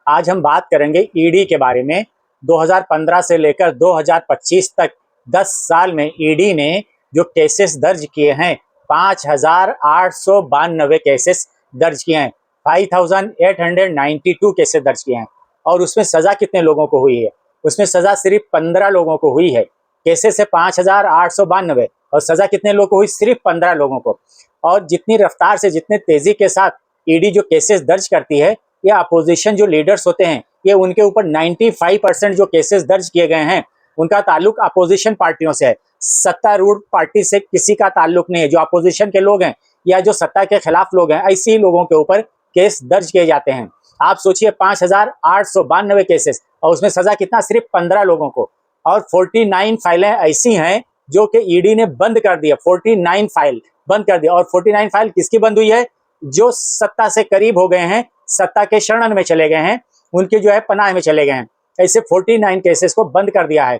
आज हम बात करेंगे ईडी के बारे में। 2015 से लेकर 2025 तक 10 साल में ईडी ने जो केसेस दर्ज किए हैं 5892 केसेस दर्ज किए हैं, 5892 केसेस दर्ज किए हैं। और उसमें सज़ा कितने लोगों को हुई है? उसमें सज़ा सिर्फ 15 लोगों को हुई है। केसेस है 5892 और सज़ा कितने लोगों को हुई? सिर्फ 15 लोगों को। और जितनी रफ्तार से, जितने तेज़ी के साथ ईडी जो केसेस दर्ज करती है, ये अपोजिशन जो लीडर्स होते हैं, ये उनके ऊपर 95% जो केसेस दर्ज किए गए हैं उनका ताल्लुक अपोजिशन पार्टियों से है। सत्तारूढ़ पार्टी से किसी का ताल्लुक नहीं है। जो अपोजिशन के लोग हैं या जो सत्ता के खिलाफ लोग हैं, ऐसे ही लोगों के ऊपर केस दर्ज किए जाते हैं। आप सोचिए 5892 केसेस और उसमें सजा कितना? सिर्फ 15 लोगों को। और 49 फाइलें ऐसी हैं जो कि ईडी ने बंद कर दी है। 49 फाइल बंद कर दी। और 49 फाइल किसकी बंद हुई है? जो सत्ता से करीब हो गए हैं, सत्ता के शरण में चले गए हैं, उनके जो है पनाह में चले गए हैं। ऐसे 49 केसेस को बंद कर दिया है।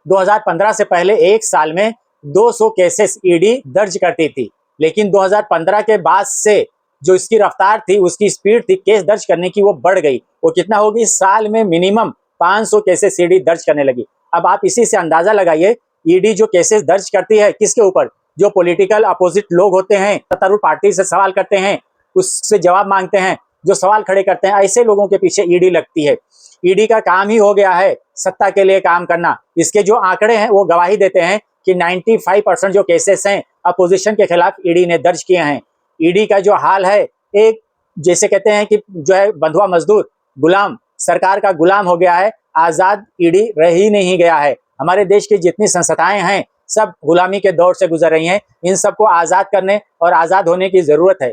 2015 से पहले एक साल में 200 केसेस ईडी दर्ज करती थी, लेकिन 2015 के बाद से जो इसकी रफ्तार थी, उसकी स्पीड थी केस दर्ज करने की, वो बढ़ गई। वो कितना होगी? साल में मिनिमम 500 केसेस ईडी दर्ज करने लगी। अब आप इसी से अंदाजा लगाइए, ईडी जो केसेस दर्ज करती है किसके ऊपर? जो पॉलिटिकल अपोजिट लोग होते हैं, सत्तारूढ़ पार्टी से सवाल करते हैं, उससे जवाब मांगते हैं, जो सवाल खड़े करते हैं, ऐसे लोगों के पीछे ईडी लगती है। ईडी का काम ही हो गया है सत्ता के लिए काम करना। इसके जो आंकड़े हैं वो गवाही देते हैं कि 95% जो केसेस हैं अपोजिशन के खिलाफ ईडी ने दर्ज किए हैं। ईडी का जो हाल है, एक जैसे कहते हैं कि जो है बंधुआ मजदूर, गुलाम, सरकार का गुलाम हो गया है। आज़ाद ईडी रह ही नहीं गया है। हमारे देश की जितनी संस्थाएं हैं सब गुलामी के दौर से गुजर रही हैं। इन सबको आज़ाद करने और आज़ाद होने की ज़रूरत है।